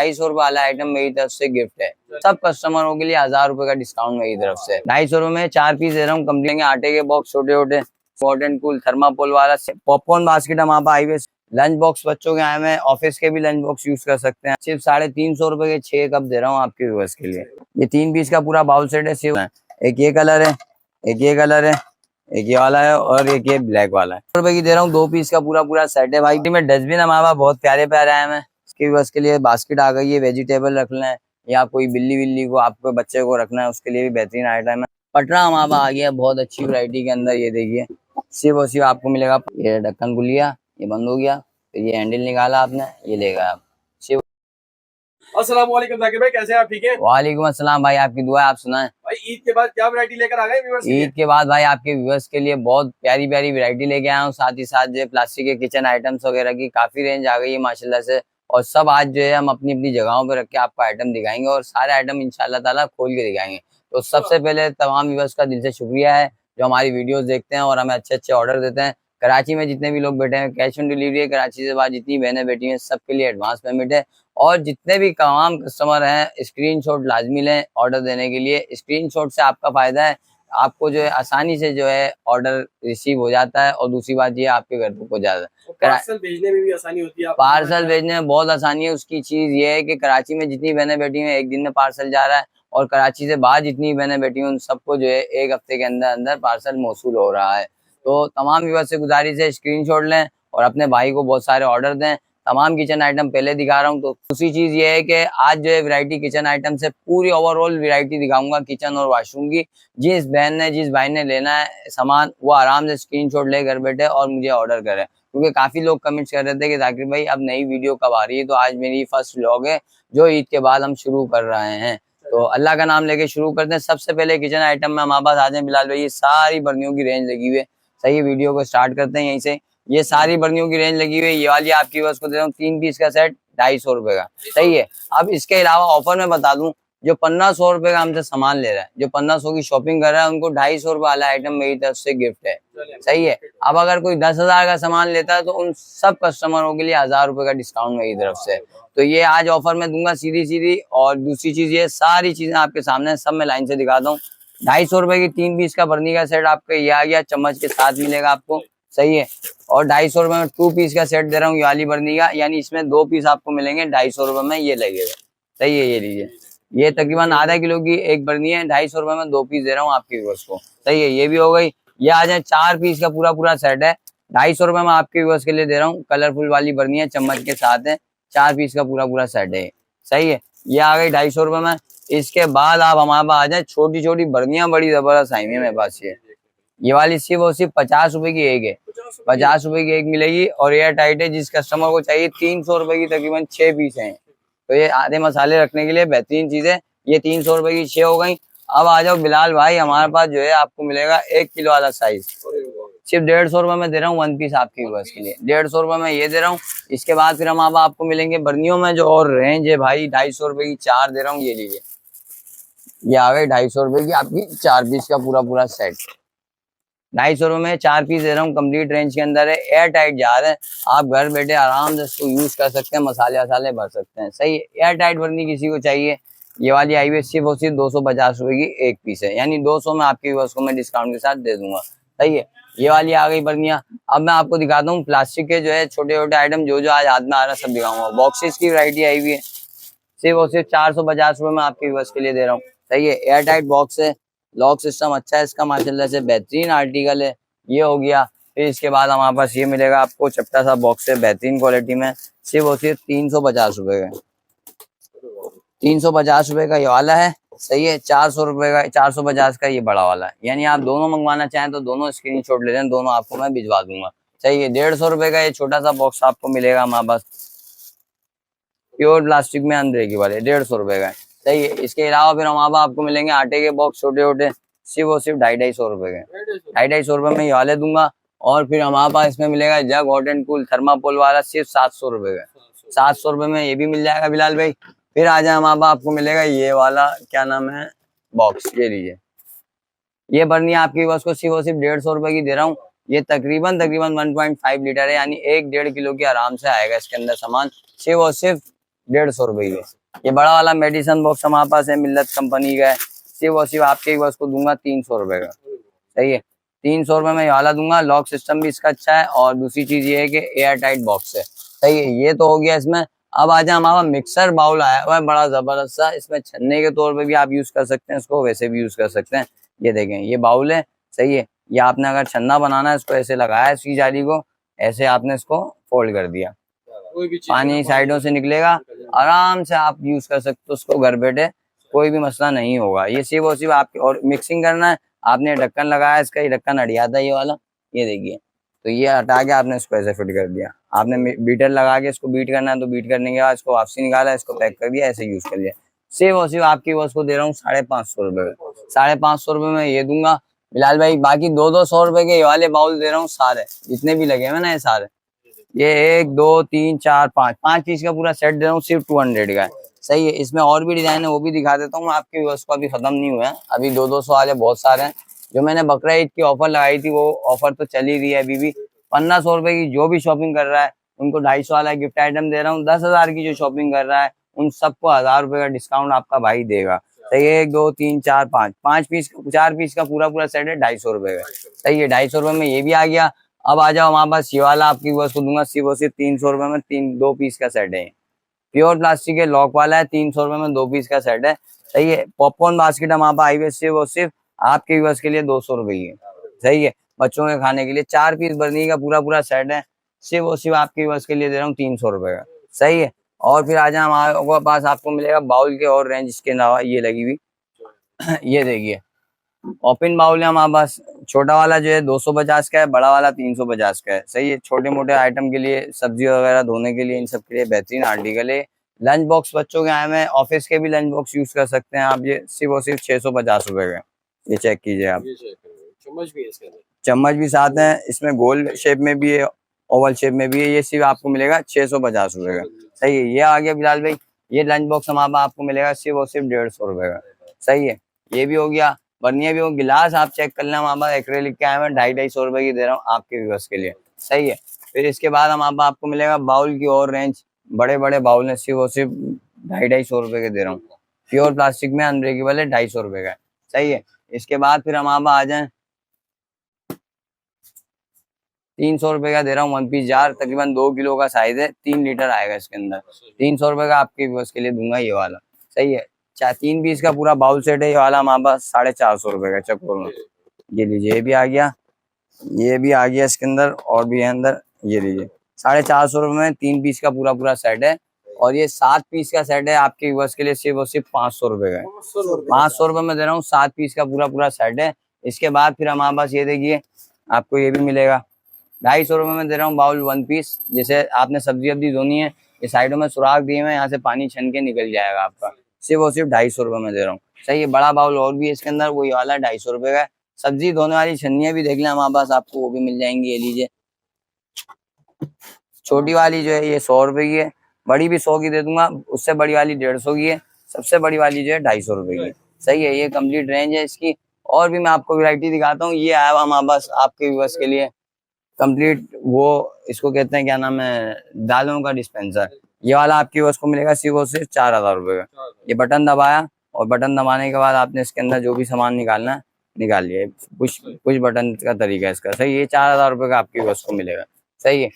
250 वाला आइटम मेरी तरफ से गिफ्ट है। सब कस्टमरों के लिए 1000 रुपए का डिस्काउंट मेरी तरफ से। 250 में 4 पीस दे रहा हूँ कंप्लीट। आटे के बॉक्स छोटे छोटे, हॉट एंड कूल थर्माकोल वाला पॉपकॉर्न बास्केट हम आप हाईवे। लंच बॉक्स बच्चों के आए हैं, ऑफिस के भी लंच बॉक्स यूज कर सकते हैं। सिर्फ 350 रुपए के 6 कप दे रहा हूँ आपके व्यूअर्स के लिए। ये 3 पीस का पूरा बाउल सेट है। सिर्फ एक ये कलर है, एक ये कलर है, एक ये वाला है और एक ये ब्लैक वाला है। रुपए की दे रहा हूँ 2 पीस का पूरा सेट है भाई। में डस्टबिन हमारे पास बहुत प्यारे प्यारे आए हैं। इसके व्यूअर्स के लिए बास्केट आ गई है, वेजिटेबल रखना है या कोई बिल्ली विल्ली को आपको बच्चे को रखना है उसके लिए भी बेहतरीन आइटम है। पटरा हमारे पास आ गया बहुत अच्छी वैरायटी के अंदर। ये देखिए सिर्फ और सिर्फ आपको मिलेगा। ये ढक्कन खुल गया, ये बंद हो गया, तो ये हैंडल निकाला आपने, ये लेगा आप। अस्सलाम वालेकुम जाकिर भाई, कैसे हैं आप? ठीक है। वालेकुम अस्सलाम भाई, आपकी दुआ, आप सुनाएं। भाई ईद के बाद क्या वैरायटी लेकर आ गए व्यूअर्स के लिए? ईद के बाद भाई आपके व्यूअर्स के लिए बहुत प्यारी प्यारी वैरायटी लेके आया हूँ। साथ ही साथ जो प्लास्टिक के किचन आइटम्स वगैरह की काफी रेंज आ गई है माशाल्लाह से। और सब आज जो है हम अपनी अपनी जगहों पे रख के आपको आइटम दिखाएंगे और सारे आइटम इंशाल्लाह ताला खोल के दिखाएंगे। तो सबसे पहले तमाम व्यूअर्स का दिल से शुक्रिया है जो हमारी वीडियोस देखते हैं और हमें अच्छे अच्छे ऑर्डर देते हैं। कराची में जितने भी लोग बैठे हैं कैश ऑन डिलीवरी है। कराची से बाहर जितनी बहनें बैठी हैं सबके लिए एडवांस पेमेंट है। और जितने भी तमाम कस्टमर हैं स्क्रीनशॉट लाजमी लें ऑर्डर देने के लिए। स्क्रीनशॉट से आपका फायदा है, आपको जो है आसानी से जो है ऑर्डर रिसीव हो जाता है। और दूसरी बात ये आपके घर तक पहुंच जाता है। पार्सल भेजने में भी आसानी होती है। पार्सल भेजने में बहुत आसानी है। उसकी चीज ये है कि कराची में जितनी बहनें बैठी हैं एक दिन में पार्सल जा रहा है और कराची से बाहर जितनी बहनें बैठी हैं उन सबको जो है एक हफ्ते के अंदर अंदर पार्सल मौसूल हो रहा है। तो तमाम व्यूअर्स से गुजारिश है स्क्रीनशॉट लें और अपने भाई को बहुत सारे ऑर्डर दें। तमाम किचन आइटम पहले दिखा रहा हूँ। तो दूसरी चीज ये है कि आज जो है वैरायटी किचन आइटम से पूरी ओवरऑल वैरायटी दिखाऊंगा किचन और वॉशरूम की। जिस बहन ने जिस भाई ने लेना है सामान वो आराम से स्क्रीनशॉट ले घर बैठे और मुझे ऑर्डर करे। क्योंकि काफी लोग कमेंट्स कर रहे थे कि जाकिर भाई अब नई वीडियो कब आ रही है। तो आज मेरी फर्स्ट व्लॉग है जो ईद के बाद हम शुरू कर रहे हैं। तो अल्लाह का नाम लेके शुरू करते हैं। सबसे पहले किचन आइटम में हमारे पास आ जाए बिलाल भाई। ये सारी बर्नियों की रेंज लगी हुई है। सही वीडियो को स्टार्ट करते हैं यहीं से। ये सारी बर्नियों की रेंज लगी हुई है। ये वाली आपकी बस को दे रहा हूँ 3 पीस का सेट 250 रुपए का। सही है। अब इसके अलावा ऑफर में बता दूं जो 1500 रुपए का हमसे सामान ले रहा है, जो 1500 की शॉपिंग कर रहा है उनको 250 रुपए वाला आइटम मेरी तरफ से गिफ्ट है। सही है। अब अगर कोई 10,000 का सामान लेता है तो उन सब कस्टमरों के लिए 1000 रुपए का डिस्काउंट मेरी तरफ से। तो ये आज ऑफर में दूंगा सीधी सीधी। और दूसरी चीज ये सारी चीजें आपके सामने सब मैं लाइन से दिखाता हूँ। 250 रुपए की 3 पीस का बर्नी का सेट आपका ये आ गया, चम्मच के साथ मिलेगा आपको। सही है। और 250 रुपए में 2 पीस का सेट दे रहा हूँ ये वाली बर्नी का, यानी इसमें 2 पीस आपको मिलेंगे 250 रुपए में, ये लगेगा। सही है। ये लीजिए, ये तकरीबन आधा किलो की एक बर्नी है। 250 रुपए में 2 पीस दे रहा हूँ आपके व्यूअर्स को। सही है। ये भी हो गई। ये आ जाए 4 पीस का पूरा सेट है। 250 रुपए में आपके व्यूअर्स के लिए दे रहा हूँ। कलरफुल वाली बर्नी है, चम्मच के साथ है। 4 पीस का पूरा सेट है। सही है। ये आ गई 250 रुपए में। इसके बाद आप हमारे पास आ जाए छोटी छोटी बर्नियां बड़ी जबरदस्त आई हुई है मेरे पास। ये वाली सिर्फ और सिर्फ 50 रुपए की एक है। 50 रुपए की एक मिलेगी और एयर टाइट है। जिस कस्टमर को चाहिए 300 रुपए की तकरीबन 6 पीस हैं। तो ये आधे मसाले रखने के लिए बेहतरीन चीज है। ये 300 रुपए की 6 हो गई। अब आ जाओ बिलाल भाई, हमारे पास जो है आपको मिलेगा 1 किलो वाला साइज। सिर्फ 150 रुपए में दे रहा हूँ 1 पीस आपकी व्यूअर्स के लिए। 150 रुपए में ये दे रहा हूँ। इसके बाद फिर हम आपको मिलेंगे बर्नियों में जो और रेंज है भाई। 250 रुपए की 4 दे रहा हूँ। ये लीजिए, ये आ गई 250 रुपए की आपकी 4 पीस का पूरा सेट। 250 रुपए में 4 पीस दे रहा हूँ। कंप्लीट रेंज के अंदर है। एयर टाइट जार है। आप घर बैठे आराम से इसको यूज कर सकते हैं, मसाले वसाले भर सकते हैं। सही है। एयर टाइट बर्नी किसी को चाहिए ये वाली आई हुई सिर्फ और सिर्फ 250 रुपए की एक पीस है, यानी 200 में आपके व्यूअर्स को मैं डिस्काउंट के साथ दे दूंगा। सही है। ये वाली आ गई बर्निया। अब मैं आपको दिखाता हूँ प्लास्टिक के जो है छोटे छोटे आइटम जो आज हाथ में आ रहा है सब दिखाऊंगा। बॉक्सेस की वैरायटी आई हुई है। सिर्फ और सिर्फ 450 रुपए में आपके व्यूअर्स के लिए दे रहा हूँ। सही है। एयर टाइट बॉक्स है। लॉक सिस्टम अच्छा है इसका माशाल्लाह से, बेहतरीन आर्टिकल है। ये हो गया। फिर इसके बाद हमारे पास ये मिलेगा आपको चपटा सा बॉक्स है बेहतरीन क्वालिटी में। सिर्फ और सिर्फ 350 रुपए का। 350 रुपए का ये वाला है। सही है। 400 रुपए का 450 का ये बड़ा वाला है। यानी आप दोनों मंगवाना चाहें तो दोनों स्क्रीनशॉट ले लें, दोनों आपको मैं भिजवा दूंगा। सही है। 150 रुपए का ये छोटा सा बॉक्स आपको मिलेगा हमारे पास प्योर प्लास्टिक में अंदर वाले 150 रुपए का। सही है। इसके अलावा फिर हमारे पास आपको मिलेंगे आटे के बॉक्स छोटे छोटे सिर्फ और सिर्फ 250 रुपए के। 250 रुपए में ये वाले दूंगा। और फिर हमारे पास इसमें मिलेगा जग हॉट एंड कूल थर्माकोल वाला सिर्फ 700 रुपए का। 700 रुपए में ये भी मिल जाएगा बिलाल भाई। फिर आ जाए हमारे पास आपको मिलेगा ये वाला क्या नाम है बॉक्स, ये लीजिए। ये बर्नी आपकी बस को सिर्फ और सिर्फ 150 रुपए की दे रहा हूँ। ये तकरीबन 1.5 लीटर है, यानी 1-1.5 किलो की आराम से आएगा इसके अंदर सामान। सिर्फ और सिर्फ 150 रुपए की। ये बड़ा वाला मेडिसिन बॉक्स हमारे पास है, मिल्लत कंपनी का है, सिर्फ और सिर्फ आपके बस को दूंगा 300 रुपए का। सही है, 300 रुपए में ये वाला दूंगा। लॉक सिस्टम भी इसका अच्छा है, और दूसरी चीज ये है कि एयर टाइट बॉक्स है। सही है, ये तो हो गया इसमें। अब आ जाए, हमारा मिक्सर बाउल आया हुआ है बड़ा जबरदस्त सा, इसमें छन्ने के तौर पे भी आप यूज कर सकते हैं इसको, वैसे भी यूज कर सकते हैं। ये देखें, ये बाउल है। सही है, ये आपने अगर छन्ना बनाना है, इसको ऐसे लगाया इसकी जाली को, ऐसे आपने इसको फोल्ड कर दिया, कोई भी चीज पानी साइडों से निकलेगा, आराम से आप यूज कर सकते हो उसको घर बैठे, कोई भी मसला नहीं होगा। ये सिर्फ और सिर्फ आपके, और मिक्सिंग करना है, आपने ढक्कन लगाया, इसका ये ढक्कन हट जाता है ये वाला, ये देखिए। तो ये हटा के आपने इसको ऐसे फिट कर दिया। आपने बीटर लगा के इसको बीट करना है, तो बीट करने के बाद इसको वापसी निकाला, इसको पैक कर दिया, ऐसे यूज कर लिया। सिर्फ और सिर्फ आपकी बस को दे रहा हूँ 550 रुपए में। 550 रुपए में ये दूंगा बिलाल भाई। बाकी 200-200 रुपए के ये वाले बाउल दे रहा हूँ, सारे जितने भी लगे हुए ना, ये सारे, ये 1 2 3 4 5 पीस का पूरा सेट दे रहा हूँ, सिर्फ 200 का है। सही है, इसमें और भी डिजाइन है, वो भी दिखा देता हूँ आपके व्यूअर्स को। अभी खत्म नहीं हुआ है, अभी 200-200 वाले बहुत सारे हैं। जो मैंने बकरा ईद की ऑफर लगाई थी, वो ऑफर तो चली रही है अभी भी। 1500 रुपए की जो भी शॉपिंग कर रहा है, उनको 250 वाला गिफ्ट आइटम दे रहा हूँ। 10,000 की जो शॉपिंग कर रहा है, उन सबको 1000 रुपए का डिस्काउंट आपका भाई देगा। सही है, 1 2 3 4 5 पीस, 4 पीस का पूरा पूरा सेट है 250 रुपए का। सही है, 250 रुपए में ये भी आ गया। अब आ जाओ हमारे पास, ये वाला आपकी बस को दूंगा सिर्फ और सिर्फ 300 रुपए में। 2 पीस का सेट है, प्योर प्लास्टिक के लॉक वाला है, 300 रुपए में 2 पीस का सेट है। सही है, पॉपकॉर्न बास्केट हमारे पास आई हुई सिर्फ और सिर्फ आपके व्यूअर्स के लिए 200 रुपए की है। सही है, बच्चों के खाने के लिए 4 पीस बर्नी का पूरा पूरा सेट है, सिर्फ और सिर्फ आपके व्यूअर्स के लिए दे रहा हूँ 300 रुपए का। सही है, और फिर आ जाए हमारे पास, आपको मिलेगा बाउल के और रेंज इसके अलावा, ये लगी हुई ये देखिए, ओपन बाउल है हमारे पास। छोटा वाला जो है 250 का है, बड़ा वाला 350 का है। सही है, छोटे मोटे आइटम के लिए, सब्जी वगैरह धोने के लिए, इन सब के लिए बेहतरीन आर्टिकल है। लंच बॉक्स बच्चों के आए में, ऑफिस के भी लंच बॉक्स यूज कर सकते हैं आप। ये सिर्फ और सिर्फ 650 रुपए का। ये चेक कीजिए आप, चम्मच भी है इसके अंदर, चम्मच भी साथ है इसमें, गोल शेप में भी है, ओवल शेप में भी है। ये सिर्फ आपको मिलेगा 650 रुपए का। सही है, ये आ गया बिलाल भाई। ये लंच बॉक्स हमारे पास आपको मिलेगा सिर्फ और सिर्फ 150 रुपए का। सही है, ये भी हो गया। बर्निया भी हो, गिलास आप चेक कर लें, हमारे पास एक्रेलिक के आए हैं, 250-250 रुपए की दे रहा हूँ आपके व्यूअर्स के लिए। सही है, फिर इसके बाद हमारे पास आपको मिलेगा बाउल की और रेंज। बड़े बड़े बाउल है, सिर्फ और सिर्फ 250-250 के दे रहा हूँ। प्योर प्लास्टिक में अनब्रेकेबल है, 250 रुपए का। सही है, इसके बाद फिर हमारे पास आ जाए, 300 रुपए का दे रहा हूँ 1 पीस जार, तकरीबन 2 किलो का साइज है, 3 लीटर आएगा इसके अंदर। 300 रुपए का आपके व्यूअर्स के लिए दूंगा ये वाला। सही है, 3 पीस का पूरा बाउल सेट है ये वाला हमारे पास, 450 रुपए का चकोर में। ये लीजिए, ये भी आ गया, ये भी आ गया इसके अंदर, और भी है अंदर, ये लीजिए। 450 रुपए में 3 पीस का पूरा पूरा सेट है, और ये 7 पीस का सेट है आपके व्यूअर्स के लिए, सिर्फ और सिर्फ 500 रुपए का। 500 रुपए में दे रहा हूँ, 7 पीस का पूरा पूरा सेट है। इसके बाद फिर हमारे पास ये देखिए, आपको ये भी मिलेगा 250 रुपए में दे रहा हूँ बाउल 1 पीस। जैसे आपने सब्जी अब्जी धोनी है, ये साइडों में सुराख दिए हुए, यहाँ से पानी छन के निकल जाएगा आपका। सिर्फ और सिर्फ 250 रुपए में दे रहा हूँ। सही है, बड़ा बाउल और भी है इसके अंदर, वही वाला 250 रुपए का। सब्जी धोने वाली छन्नियाँ भी देख लें हमारे पास, आपको वो भी मिल जाएंगी। ये लीजिए, छोटी वाली जो है ये 100 रुपए की है, बड़ी भी 100 की दे दूंगा, उससे बड़ी वाली 150 की है, सबसे बड़ी वाली जो है 250 रुपए की। सही है, ये कंप्लीट रेंज है इसकी। और भी मैं आपको वैरायटी दिखाता हूँ। ये आया हुआ हमारे पास आपके व्यूअर्स के लिए कंप्लीट, वो इसको कहते हैं, क्या नाम है, दालों का डिस्पेंसर। ये वाला आपकी व्यूअर्स को मिलेगा सिर्फ और सिर्फ 4000 रुपए का। ये बटन दबाया, और बटन दबाने के बाद आपने इसके अंदर जो भी सामान निकालना है निकाल लिया। कुछ बटन का तरीका है इसका। सही है, ये 4000 रुपए का आपकी व्यूअर्स को मिलेगा। सही है,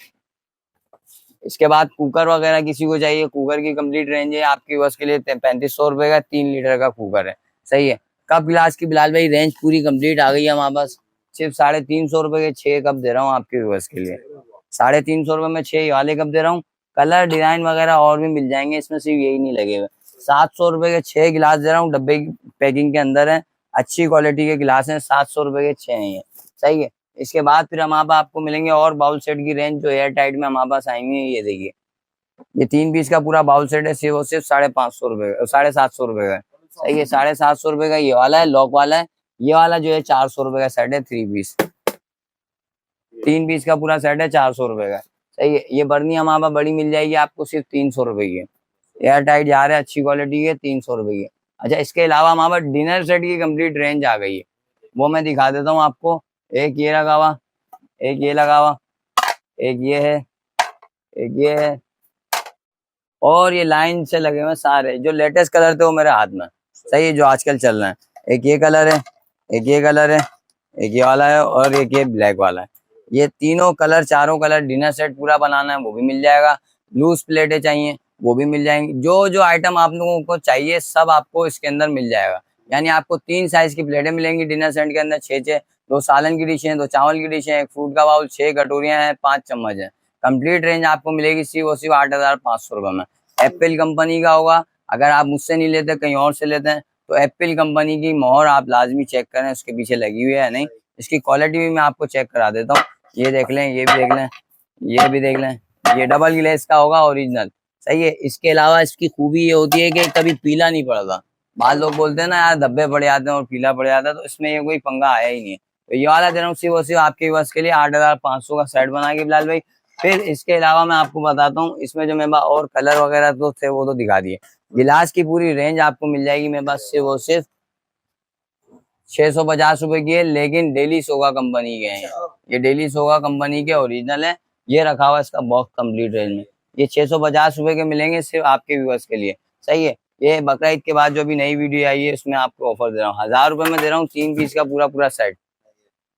इसके बाद कुकर वगैरह किसी को चाहिए, कुकर की कंप्लीट रेंज है आपकी बस के लिए 3500 रुपए का, 3 लीटर का कुकर है। सही है, कप गिलास की बिलाल भाई रेंज पूरी कंप्लीट आ गई है हमारे पास। सिर्फ 350 रुपए के 6 कप दे रहा हूँ आपके बस के लिए। 350 रुपए में 6 वाले कप दे रहा हूँ। कलर डिजाइन वगैरह और भी मिल जाएंगे इसमें, सिर्फ यही नहीं लगे हुए। 700 रुपए के 6 गिलास दे रहा हूँ, डब्बे की पैकिंग के अंदर है, अच्छी क्वालिटी के गिलास हैं, 700 रुपए के 6 हैं ये। सही है, इसके बाद फिर हमारे पास आपको मिलेंगे और बाउल सेट की रेंज, जो एयर टाइट में हमारे पास आएंगे। ये देखिए, ये 3 पीस का पूरा बाउल सेट है, सिर्फ और सिर्फ 550 रुपए का, 750 रुपए का। सही है, 750 रुपए का ये वाला है, लॉक वाला है। ये वाला जो है 400 रुपए का सेट है, 3 पीस, 3 पीस का पूरा सेट है, 400 रुपए का। सही है, ये बर्नी हमारे पास बड़ी मिल जाएगी आपको, सिर्फ 300 रुपए की। एयर टाइट जार है, अच्छी क्वालिटी की, 300 रुपए की। अच्छा, इसके अलावा हमारे पास डिनर सेट की कंप्लीट रेंज आ गई है, वो मैं दिखा देता हूँ आपको। एक ये लगा हुआ, एक ये लगा हुआ, एक ये है, एक ये है, और ये लाइन से लगे हुए सारे जो लेटेस्ट कलर थे वो मेरे हाथ में, सही है, जो आजकल चल रहे हैं। एक ये कलर है, एक ये कलर है, एक ये वाला है और एक ये ब्लैक वाला है। ये तीनों कलर, चारों कलर डिनर सेट पूरा बनाना है वो भी मिल जाएगा। लूज प्लेटें चाहिए वो भी मिल जाएंगी। जो जो आइटम आप लोगों को चाहिए सब आपको इसके अंदर मिल जाएगा। यानी आपको 3 साइज की प्लेटें मिलेंगी डिनर सेट के अंदर, 6 2 सालन की डिश है, 2 चावल की डिश है, 1 फ्रूट का बाउल, 6 कटोरियां हैं, 5 चम्मच है। कंप्लीट रेंज आपको मिलेगी सिर्फ और सिर्फ 8,500 रुपए में। एप्पल कंपनी का होगा। अगर आप मुझसे नहीं लेते कहीं और से लेते हैं तो एप्पल कंपनी की मोहर आप लाजमी चेक करें उसके पीछे लगी हुई है या नहीं। इसकी क्वालिटी भी मैं आपको चेक करा देता हूँ। ये देख लें, ये भी देख लें, ये भी देख लें। ये डबल ग्लेस का होगा ओरिजिनल, सही है। इसके अलावा इसकी खूबी ये होती है कि कभी पीला नहीं पड़ता। बाद लोग बोलते हैं ना यार धब्बे पड़ जाते हैं और पीला पड़ जाता है, तो इसमें ये कोई पंगा आया ही नहीं है। तो ये वाला दे रहा हूँ सिर्फ और सिर्फ आपके बस के लिए 8,500 का सेट बना के बिलाल भाई। फिर इसके अलावा मैं आपको बताता हूँ इसमें जो मेरे पास और कलर वगैरह तो थे वो तो दिखा दिए। गिलास की पूरी रेंज आपको मिल जाएगी मेरे पास सिर्फ और सिर्फ 650 रुपए की है, लेकिन डेली सोगा कंपनी के हैं। ये डेली सोगा कंपनी के ओरिजिनल है। ये रखा हुआ है इसका बॉक्स कंप्लीट रेंज में। ये 650 रुपए के मिलेंगे सिर्फ आपके व्यूअर्स के लिए, सही है। ये बकरा ईद के बाद जो अभी नई वीडियो आई है उसमें आपको ऑफर दे रहा हूँ, 1000 रुपए में दे रहा हूँ 3 पीस का पूरा पूरा सेट।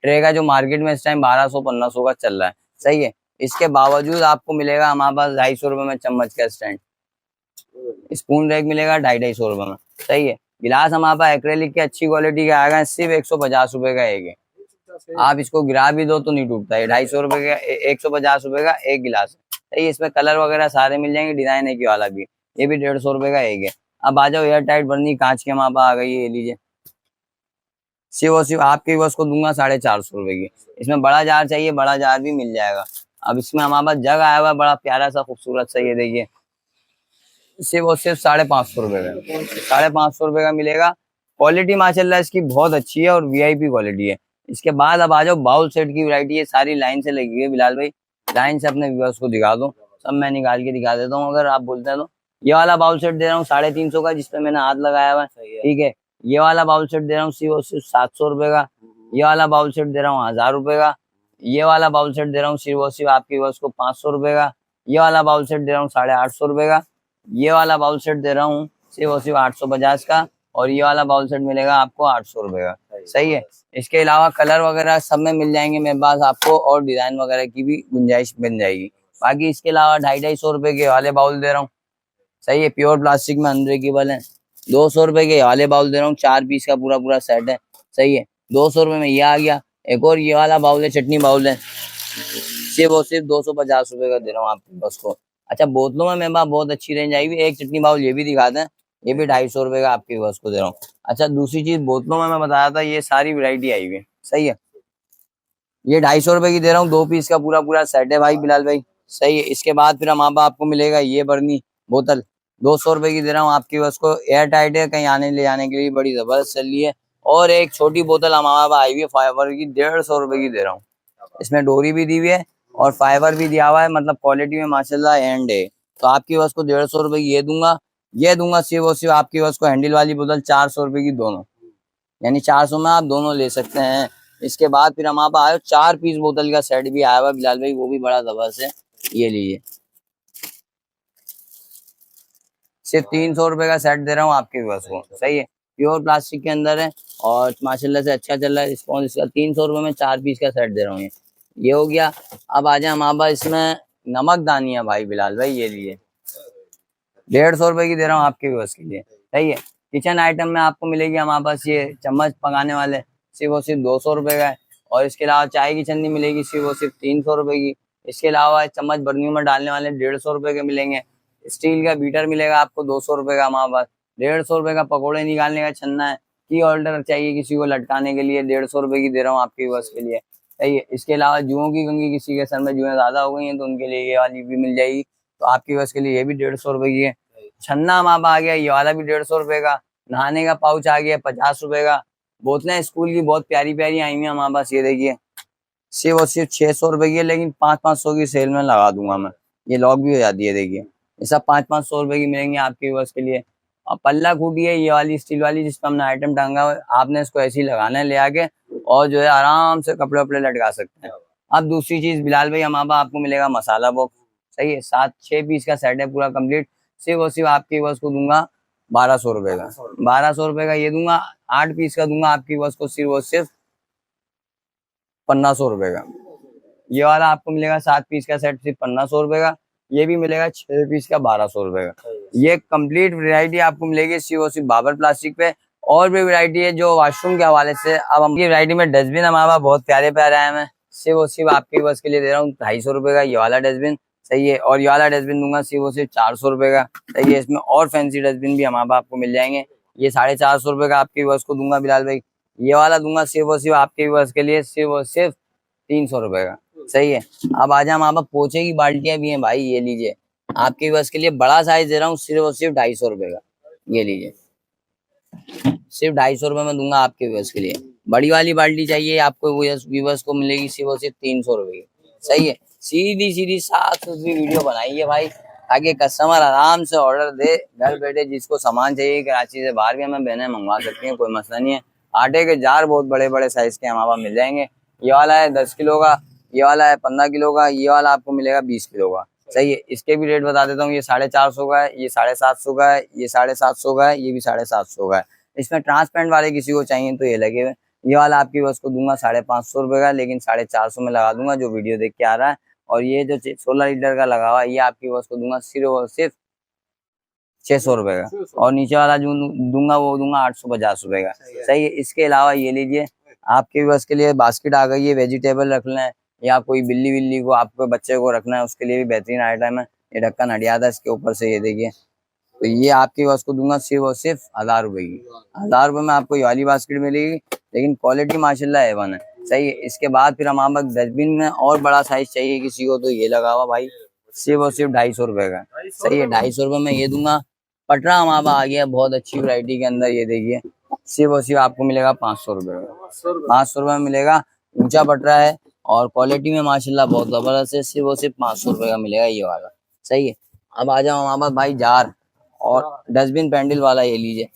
ट्रे का जो मार्केट में इस टाइम 1200-1500 का चल रहा है, सही है। इसके बावजूद आपको मिलेगा हमारे पास 250 रुपए में चम्मच का स्टैंड। स्पून रैक मिलेगा 250 रुपए में, सही है। गिलास हमारे पास एक्रेलिक के अच्छी क्वालिटी का आएगा, सिर्फ 150 रुपए का एक है। आप इसको गिरा भी दो तो नहीं टूटता है। 250 रुपए का 150 रुपए का एक गिलास है, सही है। इसमें कलर वगैरह सारे मिल जाएंगे, डिजाइन एक ही वाला भी। ये भी 150 रुपए का एक है। अब आ जाओ एयर टाइट बर्नी कांच के हमारे पास आ गई है, ये लीजिए। सिर्फ और सिर्फ आपके बस को दूंगा 450 रुपए की। इसमें बड़ा जार चाहिए, बड़ा जार भी मिल जाएगा। अब इसमें हमारे पास जग आया हुआ है बड़ा प्यारा सा खूबसूरत सा, ये देखिए। सिर्फ और सिर्फ 550 रुपए का, 550 रुपए का मिलेगा। क्वालिटी माशाल्लाह इसकी बहुत अच्छी है और वीआईपी क्वालिटी है। इसके बाद अब आ जाओ बाउल सेट की वैरायटी है, सारी लाइन से लगी हुई है बिलाल भाई। लाइन से अपने व्यूअर्स को दिखा दो, सब मैं निकाल के दिखा देता हूँ अगर आप बोलते हैं तो। ये वाला बाउल सेट दे रहा हूँ 350 का, जिसपे मैंने हाथ लगाया हुआ है, ठीक है। ये वाला बाउल सेट दे रहा हूँ सिर्फ 700 रुपए का। ये वाला बाउल सेट दे रहा हूँ 1000 रुपए का। ये वाला बाउल सेट दे रहा हूँ सिर्फ आपके व्यूअर्स को 500 रुपए का। ये वाला बाउल सेट दे रहा हूँ 850 रुपए का। ये वाला बाउल सेट दे रहा हूँ सिर्फ 850 का। और ये वाला बाउल सेट मिलेगा आपको 800 रुपए का, सही है। इसके अलावा कलर वगैरह सब में मिल जाएंगे मेरे पास आपको, और डिजाइन वगैरह की भी गुंजाइश बन जाएगी। बाकी इसके अलावा 250-250 रुपए के वाले बाउल दे रहा हूँ, सही है। प्योर प्लास्टिक में अनब्रेकेबल है। 200 रुपए के वाले बाउल दे रहा हूँ, 4 पीस का पूरा पूरा सेट है, सही है। 200 रुपए में ये आ गया। एक और ये वाला बाउल है, चटनी बाउल है, सिर्फ 250 रुपए का दे रहा हूँ आपके बस को। अच्छा, बोतलों में मेरे पास बहुत अच्छी रेंज आई हुई है। एक चटनी बाउल ये भी दिखा दें, ये भी 250 रुपए का आपके बस को दे रहा हूँ। अच्छा, दूसरी चीज बोतलों में मैं बताया था, ये सारी वैरायटी आई हुई है, सही है। ये 250 रुपए की दे रहा हूँ, 2 पीस का पूरा पूरा सेट है भाई बिलाल भाई, सही है। इसके बाद फिर हमारे पास आपको मिलेगा ये बर्नी बोतल, 200 रुपए की दे रहा हूँ आपकी बस को। एयर टाइट है, कहीं आने ले जाने के लिए बड़ी जबरदस्त चल रही है। और एक छोटी बोतल हमारे पास आई हुई है फाइबर की, 150 रुपए की दे रहा हूँ। इसमें डोरी भी दी हुई है और फाइबर भी दिया हुआ है, मतलब क्वालिटी में माशाल्लाह एंड है। तो आपकी बस को 150 रुपए की ये दूंगा सिर्फ और सिर्फ आपकी बस को। हैंडल वाली बोतल 400 रुपए की दोनों, यानी 400 में आप दोनों ले सकते हैं। इसके बाद फिर हमारे पास आया 4 पीस बोतल का सेट भी आया हुआ बिलाल भाई, वो भी बड़ा जबरदस्त है। ये लीजिए, सिर्फ 300 रुपए का सेट दे रहा हूँ आपके बस को, सही है। प्योर प्लास्टिक के अंदर है और माशाल्लाह से अच्छा चल रहा है रिस्पॉन्स इसका। 300 रुपए में 4 पीस का सेट दे रहा हूँ ये हो गया। अब आ जाए हमारे पास इसमें नमक दानिया भाई बिलाल भाई, ये लिए 150 रुपए की दे रहा हूँ आपके बस के लिए, सही है। किचन आइटम में आपको मिलेगी हमारे पास ये चम्मच पकाने वाले, सिर्फ 200 रुपए का है। और इसके अलावा चाय की छन्नी मिलेगी सिर्फ 300 रुपए की। इसके अलावा चम्मच बर्नियों में डालने वाले 150 रुपए के मिलेंगे। स्टील का बीटर मिलेगा आपको 200 रुपए का हमारे पास। 150 रुपए का पकौड़े निकालने का छन्ना है। की होल्डर चाहिए किसी को लटकाने के लिए, 150 रुपए की दे रहा हूँ आपकी बस के लिए, सही है। इसके अलावा जुओं की कंघी, किसी के सर में जुएं ज्यादा हो गई हैं तो उनके लिए ये वाली भी मिल जाएगी, तो आपकी बस के लिए ये भी 150 रुपए की है। छन्ना हमारे पास आ गया, ये वाला भी 150 रुपए का। नहाने का पाउच आ गया 50 रुपए का। बोतलें स्कूल की बहुत प्यारी प्यारी आई हुई है हमारे पास, ये देखिए सिर्फ 600 रुपए की है, लेकिन 500-500 की सेल में लगा दूंगा मैं। ये लॉक भी हो जाती है, देखिए ये सब 500-500 रुपए की मिलेंगे आपके बस के लिए। और पल्ला खूटी है ये वाली स्टील वाली, जिसपे हमने आइटम टांगा हुआ है, आपने इसको ऐसे ही लगाना है ले आके, और जो है आराम से कपड़े वपड़े लटका सकते हैं। अब दूसरी चीज बिलाल भाई, हमारे पास आपको मिलेगा मसाला बॉक्स, सही है। 7-6 पीस का सेट है पूरा कंप्लीट। सिर्फ और सिर्फ आपकी बस को दूंगा 1200 रुपए का। 1200 रुपए का ये दूंगा। 8 पीस का दूंगा आपकी बस को सिर्फ और सिर्फ 1500 रुपए का। ये वाला आपको मिलेगा 7 पीस का सेट सिर्फ 1500 रुपए का। ये भी मिलेगा 6 पीस का 1200 रुपए का। ये कंप्लीट वैरायटी आपको मिलेगी सिर्फ और सिर्फ बाबर प्लास्टिक पे। और भी वैरायटी है जो वॉशरूम के हवाले से। अब हम ये वैरायटी में डस्टबिन हमारे पास बहुत प्यारे प्यारे आए हैं। सिर्फ और सिर्फ आपकी बस के लिए दे रहा हूँ 250 रुपए का ये वाला डस्टबिन। सही है। और ये वाला डस्टबिन दूंगा सिर्फ और सिर्फ 400 रुपए का। सही है। इसमें और फैंसी डस्टबिन भी हमारे पास आपको मिल जाएंगे। ये 450 रुपए का आपकी बस को दूंगा बिलाल भाई। ये वाला दूंगा सिर्फ और सिर्फ आपकी बस के लिए सिर्फ और सिर्फ 300 रुपए का। सही है। अब आ जाए हमारे पास पोछे की बाल्टियां भी हैं भाई, ये लीजिए आपकी बस के लिए बड़ा साइज दे रहा हूँ सिर्फ और सिर्फ 250 रुपए का। ये लीजिए सिर्फ 250 रुपए में दूंगा आपके बस के लिए। बड़ी वाली बाल्टी चाहिए आपको व्यूअर्स को मिलेगी सिर्फ और सिर्फ 300 रुपए की। सही है। सीधी सीधी साफ सुथरी वीडियो बनाइए भाई, ताकि कस्टमर आराम से ऑर्डर दे घर बैठे। जिसको सामान चाहिए कराची से बाहर भी हमें बहनें मंगवा सकती हैं, कोई मसला नहीं है। आटे के जार बहुत बड़े बड़े साइज के हमारे पास मिल जाएंगे। ये वाला है 10 किलो का, ये वाला है 15 किलो का, ये वाला आपको मिलेगा 20 किलो का। सही है। इसके भी रेट बता देता हूँ। ये 450 का है, ये 750 का है, ये 750 का है, ये भी 750 का है। इसमें ट्रांसपेरेंट वाले किसी को चाहिए तो ये लगे हुए। ये वाला आपकी बस को दूंगा 550 रुपए का, लेकिन 450 में लगा दूंगा जो वीडियो देख के आ रहा है। और ये जो 16 लीटर का लगा हुआ है ये आपकी बस को दूंगा सिर्फ और सिर्फ 600 रुपए का। और नीचे वाला जो दूंगा वो दूंगा 850 रुपए का। सही है। इसके अलावा ये लीजिए आपके बस के लिए बास्केट आ गई है, वेजिटेबल रखना है या कोई बिल्ली बिल्ली को आपको बच्चे को रखना है उसके लिए भी बेहतरीन आइटम है। ये ढक्कन हट जाता है इसके ऊपर से, ये देखिए। तो ये आपकी बस को दूंगा सिर्फ और सिर्फ 1000 रुपए की। 1000 रुपए में आपको ये वाली बास्केट मिलेगी, लेकिन क्वालिटी माशाल्लाह A1 है। सही है। इसके बाद फिर हमारे पास डस्टबिन में और बड़ा साइज चाहिए किसी को तो ये लगा हुआ भाई सिर्फ और सिर्फ 250 रुपए का। सही है। 250 रुपए में ये दूंगा। पटरा हमारे पास आ गया बहुत अच्छी वैरायटी के अंदर, ये देखिए सिर्फ और सिर्फ आपको मिलेगा 500 रुपए का। 500 रुपए में मिलेगा। ऊंचा पटरा है और क्वालिटी में माशाल्लाह बहुत जबरदस्त है। सिर्फ और सिर्फ 500 रुपए का मिलेगा ये वाला। सही है। अब आ जाओ हमारे पास भाई जार और डस्टबिन पैंडल वाला, ये लीजिए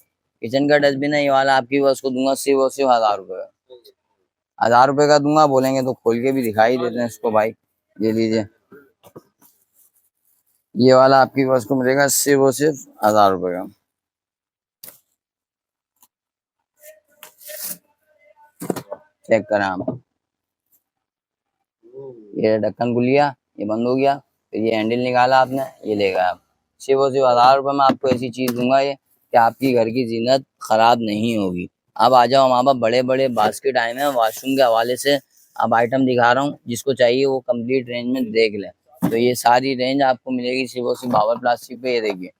किचन का डस्टबिन है ये वाला। आपकी बस को दूंगा सिर्फ और सिर्फ 1000 रुपए का। 1000 रुपए का दूंगा। बोलेंगे तो खोल के भी दिखाई देते हैं इसको भाई। ये लीजिए ये वाला आपकी बस को मिलेगा सिर्फ और सिर्फ 1000 रुपए का। चेक करें आप। ये ढक्कन खुल गया, ये बंद हो गया, फिर ये हैंडल निकाला आपने, ये ले गए आप। सिर्फ और सिर्फ 1000 रुपए में आपको ऐसी चीज दूंगा ये कि आपकी घर की जीनत खराब नहीं होगी। अब आ जाओ हमारे पास बड़े बड़े बास्केट आए हैं वॉशरूम के हवाले से। अब आइटम दिखा रहा हूँ, जिसको चाहिए वो कंप्लीट रेंज में देख ले। तो ये सारी रेंज आपको मिलेगी सिर्फ और सिर्फ बाबर प्लास्टिक पे। ये देखिए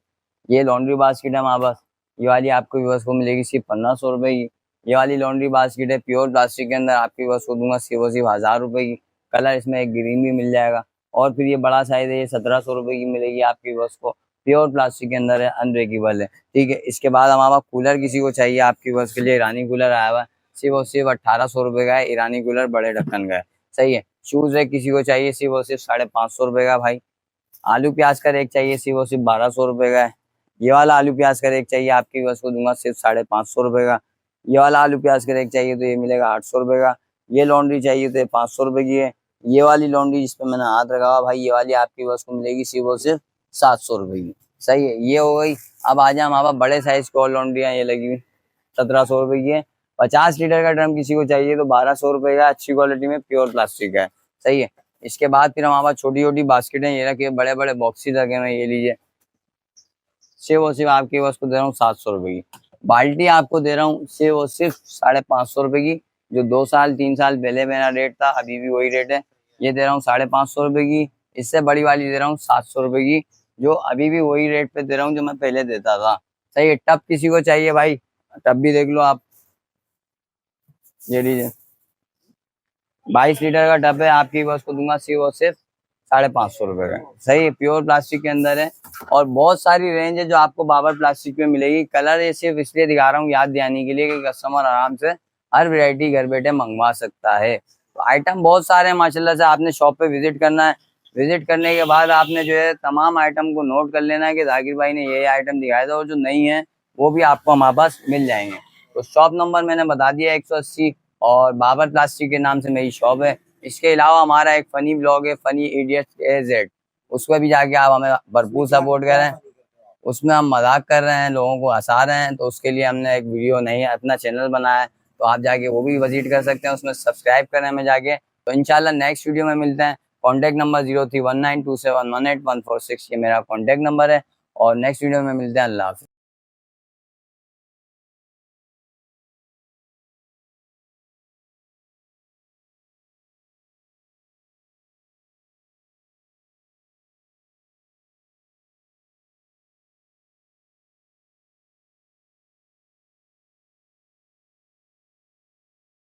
ये लॉन्ड्री बास्केट है हमारे पास। ये वाली आपको बस को मिलेगी सिर्फ 1500 रुपए की। ये वाली लॉन्ड्री बास्केट है प्योर प्लास्टिक के अंदर, आपकी बस को दूंगा सिर्फ और सिर्फ 1000 रुपए की। कलर इसमें एक ग्रीन भी मिल जाएगा। और फिर ये बड़ा साइज है, ये 1700 रुपए की मिलेगी आपकी बस को। प्योर प्लास्टिक के अंदर है, अनब्रेकेबल है। ठीक है। इसके बाद हमारे पास कूलर किसी को चाहिए आपकी बस के लिए, ईरानी कूलर आया हुआ है सिर्फ और सिर्फ 1800 रुपए का है। ईरानी कूलर बड़े ढक्कन का है। सही है। शूज रैक किसी को चाहिए सिर्फ और सिर्फ 550 रुपए का भाई। आलू प्याज का रैक चाहिए सिर्फ और सिर्फ 1200 रुपए का है। ये वाला आलू प्याज का रैक चाहिए आपकी बस को दूंगा सिर्फ 550 रुपए का। ये वाला आलू प्याज का रैक चाहिए तो ये मिलेगा 800 रुपए का। ये लॉन्ड्री चाहिए तो ये 500 रुपए की है। ये वाली लॉन्ड्री जिसपे मैंने हाथ रखा हुआ भाई, ये वाली आपकी बस को मिलेगी सिर्फ और सिर्फ 700 रुपए की। सही है। ये हो गई। अब आ जाए हमारे पास बड़े साइज की और लॉन्ड्रियाँ, ये लगी हुई 1700 रुपए की है। 50 लीटर का ड्रम किसी को चाहिए तो 1200 रुपए का, अच्छी क्वालिटी में प्योर प्लास्टिक का है। सही है। इसके बाद फिर हमारे पास छोटी छोटी बास्केट है, ये रखे बड़े बड़े बॉक्सेस रखे हुए, ये लीजिए सिर्फ और सिर्फ आपकी बस को दे रहा हूँ 700 रुपए की। बाल्टी आपको दे रहा हूँ सिर्फ और सिर्फ 550 रुपए की। जो 2 साल 3 साल पहले मेरा रेट था अभी भी वही रेट है। ये दे रहा हूँ 550 रुपए की। इससे बड़ी वाली दे रहा हूँ 700 रुपए की, जो अभी भी वही रेट पे दे रहा हूँ जो मैं पहले देता था। सही है। टब किसी को चाहिए भाई, टब भी देख लो आप, ये लीजिए 22 लीटर का टब है, आपकी बस को दूंगा सिर्फ और सिर्फ 550 रुपए का। सही है। प्योर प्लास्टिक के अंदर है और बहुत सारी रेंज है जो आपको बाबर प्लास्टिक में मिलेगी। कलर ये सिर्फ इसलिए दिखा रहा हूँ याद दिलाने के लिए कि कस्टमर आराम से हर वैरायटी घर बैठे मंगवा सकता है। तो आइटम बहुत सारे हैं माशाल्लाह से। आपने शॉप पे विजिट करना है। विजिट करने के बाद आपने जो है तमाम आइटम को नोट कर लेना है कि जाकिर भाई ने ये आइटम दिखाया था, और जो नहीं है वो भी आपको हमारे पास मिल जाएंगे। तो शॉप नंबर मैंने बता दिया 180, और बाबर प्लास्टिक के नाम से मेरी शॉप है। इसके अलावा हमारा एक फनी ब्लॉग है, फनी इडियट्स AZ, उसको भी जाके आप हमें भरपूर सपोर्ट करें। उसमें हम मजाक कर रहे हैं, लोगों को हंसा रहे हैं, तो उसके लिए हमने एक वीडियो नहीं अपना चैनल बनाया है, तो आप जाके वो भी विजिट कर सकते हैं, उसमें सब्सक्राइब करें हमें जाके। तो इंशाल्लाह नेक्स्ट वीडियो में मिलते हैं। कॉन्टैक्ट नंबर 0319271814 ये मेरा कॉन्टैक्ट नंबर है, और नेक्स्ट वीडियो में मिलते हैं। अल्लाह हाफिज़।